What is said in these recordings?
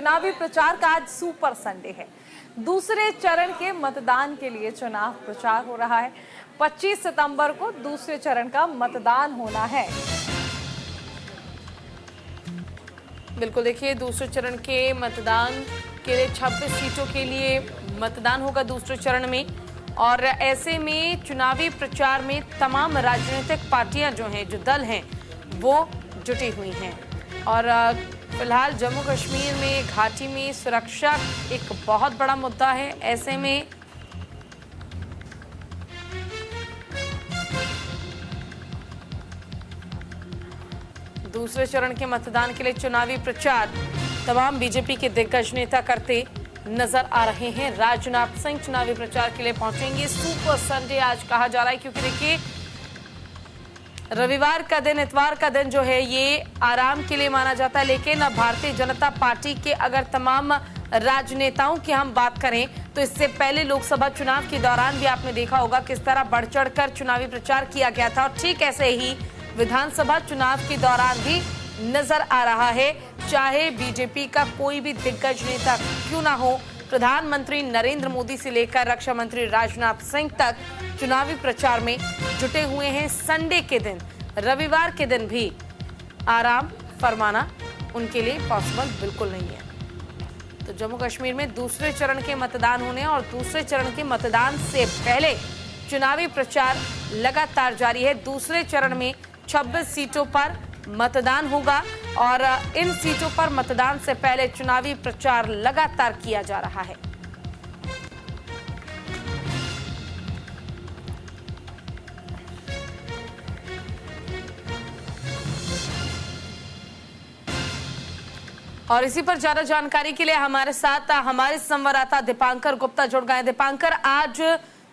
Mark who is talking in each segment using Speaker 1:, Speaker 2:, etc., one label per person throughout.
Speaker 1: चुनावी प्रचार का आज सुपर संडे है। दूसरे चरण के मतदान के लिए चुनाव प्रचार हो रहा है। 25 सितंबर को दूसरे चरण का मतदान होना है।
Speaker 2: बिल्कुल, देखिए दूसरे चरण के मतदान के लिए 26 सीटों के लिए मतदान होगा दूसरे चरण में, और ऐसे में चुनावी प्रचार में तमाम राजनीतिक पार्टियां जो हैं, जो दल हैं, वो जुटी हुई हैं। और फिलहाल जम्मू कश्मीर में घाटी में सुरक्षा एक बहुत बड़ा मुद्दा है। ऐसे में दूसरे चरण के मतदान के लिए चुनावी प्रचार तमाम बीजेपी के दिग्गज नेता करते नजर आ रहे हैं। राजनाथ सिंह चुनावी प्रचार के लिए पहुंचेंगे। सुपर संडे आज कहा जा रहा है क्योंकि देखिए रविवार का दिन, इतवार का दिन जो है ये आराम के लिए माना जाता है, लेकिन भारतीय जनता पार्टी के अगर तमाम राजनेताओं की हम बात करें तो इससे पहले लोकसभा चुनाव के दौरान भी आपने देखा होगा किस तरह बढ़ चढ़कर चुनावी प्रचार किया गया था, और ठीक ऐसे ही विधानसभा चुनाव के दौरान भी नजर आ रहा है। चाहे बीजेपी का कोई भी दिग्गज नेता क्यों ना हो, प्रधानमंत्री नरेंद्र मोदी से लेकर रक्षा मंत्री राजनाथ सिंह तक चुनावी प्रचार में जुटे हुए हैं। संडे के दिन, रविवार के दिन भी आराम फरमाना उनके लिए पॉसिबल बिल्कुल नहीं है। तो जम्मू कश्मीर में दूसरे चरण के मतदान होने और दूसरे चरण के मतदान से पहले चुनावी प्रचार लगातार जारी है। दूसरे चरण में 26 सीटों पर मतदान होगा और इन सीटों पर मतदान से पहले चुनावी प्रचार लगातार किया जा रहा है। और इसी पर ज्यादा जानकारी के लिए हमारे साथ हमारे संवाददाता दीपांकर गुप्ता जुड़ गए। दीपांकर, आज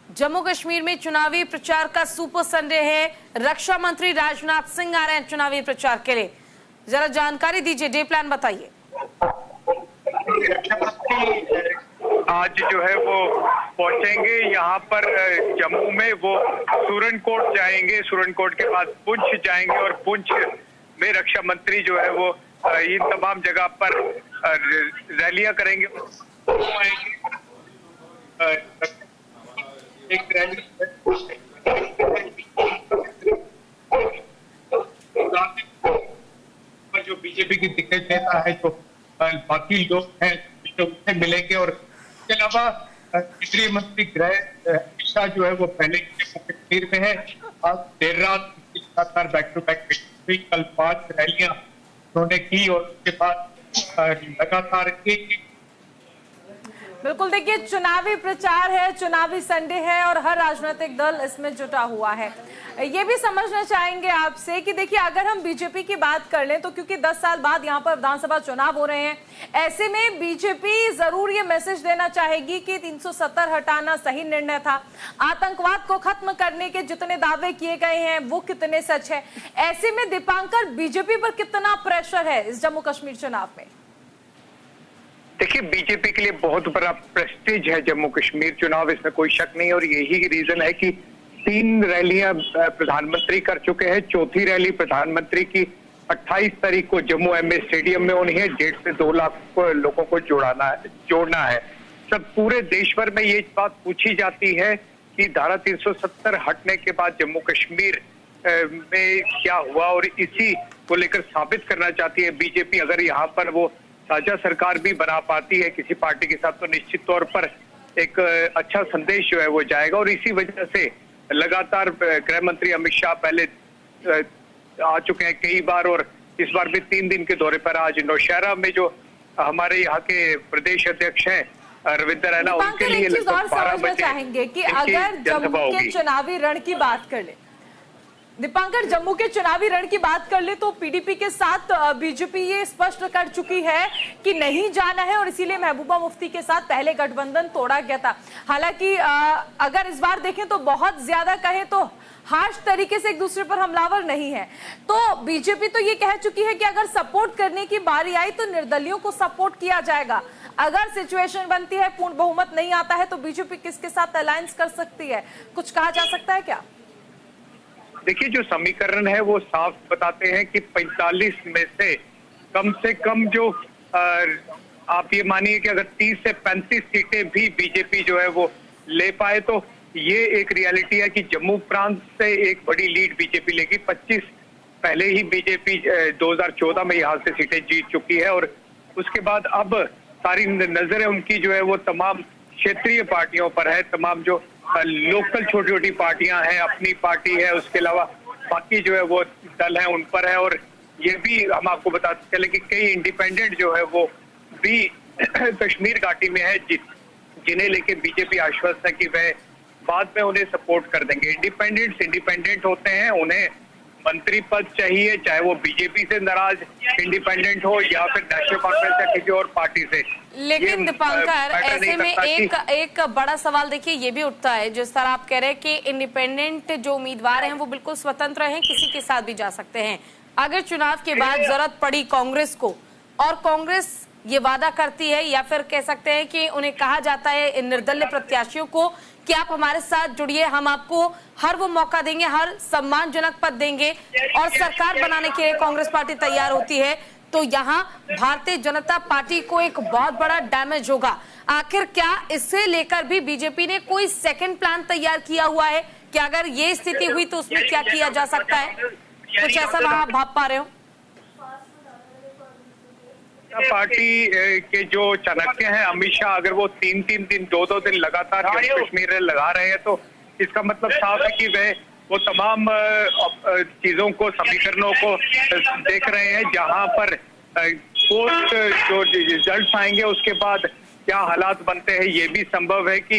Speaker 2: जम्मू कश्मीर में चुनावी प्रचार का सुपर संडे है। रक्षा मंत्री राजनाथ सिंह आ रहे हैं चुनावी प्रचार के लिए, जरा जानकारी दीजिए, डे प्लान बताइए।
Speaker 3: रक्षा मंत्री आज जो है वो पहुंचेंगे यहाँ पर जम्मू में। वो सुरनकोट जाएंगे, सुरनकोट के बाद पुंछ जाएंगे और पुंछ में रक्षा मंत्री जो है वो इन तमाम जगह पर रैलियां करेंगे। एक रैली जो बीजेपी की दिग्गज नेता है, जो बाकी लोग हैं, तो उनसे मिलेंगे। और इसके अलावा केंद्रीय मंत्री गृह अमित शाह जो है वो पहले जम्मू कश्मीर में है। आज देर रात लगातार बैक टू बैक कल 5 रैलियां उन्होंने की और उसके बाद लगातार एक
Speaker 1: बिल्कुल, देखिए चुनावी प्रचार है, चुनावी संडे है और हर राजनीतिक दल इसमें जुटा हुआ है। ये भी समझना चाहेंगे आपसे कि देखिए अगर हम बीजेपी की बात कर लें तो क्योंकि 10 साल बाद यहाँ पर विधानसभा चुनाव हो रहे हैं, ऐसे में बीजेपी जरूर ये मैसेज देना चाहेगी कि 370 हटाना सही निर्णय था। आतंकवाद को खत्म करने के जितने दावे किए गए हैं वो कितने सच है। ऐसे में दीपांकर, बीजेपी पर कितना प्रेशर है इस जम्मू कश्मीर चुनाव में?
Speaker 3: देखिए, बीजेपी के लिए बहुत बड़ा प्रेस्टीज है जम्मू कश्मीर चुनाव, इसमें कोई शक नहीं। और यही रीजन है कि 3 रैलियां प्रधानमंत्री कर चुके हैं। चौथी रैली प्रधानमंत्री की 28 तारीख को जम्मू एमए स्टेडियम में होनी है। 1.5 से 2 लाख लोगों को जोड़ना है। सब पूरे देश भर में ये बात पूछी जाती है कि धारा 370 हटने के बाद जम्मू कश्मीर में क्या हुआ, और इसी को लेकर साबित करना चाहती है बीजेपी। अगर यहाँ पर वो साझा सरकार भी बना पाती है किसी पार्टी के साथ, तो निश्चित तौर पर एक अच्छा संदेश जो है वो जाएगा। और इसी वजह से लगातार गृह मंत्री अमित शाह पहले आ चुके हैं कई बार, और इस बार भी 3 दिन के दौरे पर आज नौशहरा में जो हमारे यहाँ के प्रदेश अध्यक्ष हैं रविंद्र रैना, उनके लिए लगभग 12 बजे
Speaker 1: चाहेंगे कि अगर जम्मू के चुनावी रण की बात कर ले, दीपांकर, जम्मू के चुनावी रण की बात कर ले तो पीडीपी के साथ बीजेपी ये स्पष्ट कर चुकी है कि नहीं जाना है और इसीलिए महबूबा मुफ्ती के साथ पहले गठबंधन तोड़ा गया था। हालांकि अगर इस बार देखें तो बहुत ज्यादा कहें तो हार्श तरीके से एक दूसरे पर हमलावर नहीं है। तो बीजेपी तो ये कह चुकी है कि अगर सपोर्ट करने की बारी आई तो निर्दलियों को सपोर्ट किया जाएगा। अगर सिचुएशन बनती है, पूर्ण बहुमत नहीं आता है, तो बीजेपी किसके साथ अलायंस कर सकती है, कुछ कहा जा सकता है क्या?
Speaker 3: देखिए, जो समीकरण है वो साफ बताते हैं कि 45 में से कम जो आप ये मानिए कि अगर 30 से 35 सीटें भी बीजेपी जो है वो ले पाए तो ये एक रियलिटी है कि जम्मू प्रांत से एक बड़ी लीड बीजेपी लेगी। 25 पहले ही बीजेपी 2014 में यहाँ से सीटें जीत चुकी है और उसके बाद अब सारी नजरें उनकी जो है वो तमाम क्षेत्रीय पार्टियों पर है, तमाम जो लोकल छोटी छोटी पार्टियां हैं, अपनी पार्टी है, उसके अलावा बाकी जो है वो दल है उन पर है। और ये भी हम आपको बताते चले कि कई इंडिपेंडेंट जो है वो भी कश्मीर घाटी में है जिन्हें लेके बीजेपी आश्वस्त है कि वह बाद में उन्हें सपोर्ट कर देंगे। इंडिपेंडेंट होते हैं, उन्हें मंत्री पद चाहिए, चाहे वो बीजेपी से नाराज इंडिपेंडेंट हो या फिर नेशनल कॉन्फ्रेंस या किसी और पार्टी से।
Speaker 2: लेकिन दीपांकर, ऐसे में एक बड़ा सवाल देखिए ये भी उठता है, जिस तरह आप कह रहे हैं कि इंडिपेंडेंट जो उम्मीदवार हैं वो बिल्कुल स्वतंत्र हैं, किसी के साथ भी जा सकते हैं। अगर चुनाव के बाद जरूरत पड़ी कांग्रेस को और कांग्रेस ये वादा करती है या फिर कह सकते हैं कि उन्हें कहा जाता है इन निर्दलीय प्रत्याशियों को कि आप हमारे साथ जुड़िए, हम आपको हर वो मौका देंगे, हर सम्मानजनक पद देंगे और सरकार बनाने के लिए कांग्रेस पार्टी तैयार होती है, तो यहाँ भारतीय जनता पार्टी को एक बहुत बड़ा डैमेज होगा। आखिर क्या इससे लेकर भी बीजेपी ने कोई सेकंड प्लान तैयार किया हुआ है कि अगर ये स्थिति हुई तो उसमें क्या किया जा सकता है? कुछ ऐसा वहां आप भाप पा रहे हो?
Speaker 3: पार्टी के जो चाणक्य हैं अमित शाह, अगर वो 3-3 दिन 2-2 दिन लगातार जम्मू कश्मीर में लगा रहे हैं तो इसका मतलब साफ है कि वह वो तमाम चीजों को, समीकरणों को देख रहे हैं जहां पर पोस्ट जो रिजल्ट आएंगे उसके बाद क्या हालात बनते हैं। ये भी संभव है कि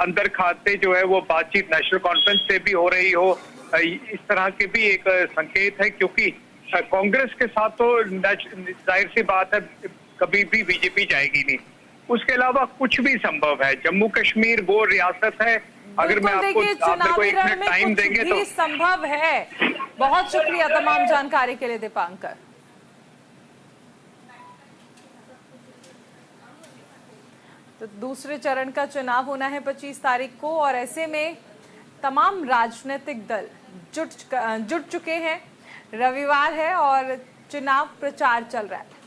Speaker 3: अंदर खाते जो है वो बातचीत नेशनल कॉन्फ्रेंस से भी हो रही हो, इस तरह के भी एक संकेत है, क्योंकि कांग्रेस के साथ तो जाहिर सी बात है कभी भी बीजेपी जाएगी नहीं। उसके अलावा कुछ भी संभव है। जम्मू कश्मीर वो रियासत है, अगर मैं आपको एक मिनट टाइम देंगे तो
Speaker 1: संभव है। बहुत शुक्रिया तमाम जानकारी के लिए दीपांकर। तो दूसरे चरण का चुनाव होना है 25 तारीख को और ऐसे में तमाम राजनीतिक दल जुट चुके हैं। रविवार है और चुनाव प्रचार चल रहा है।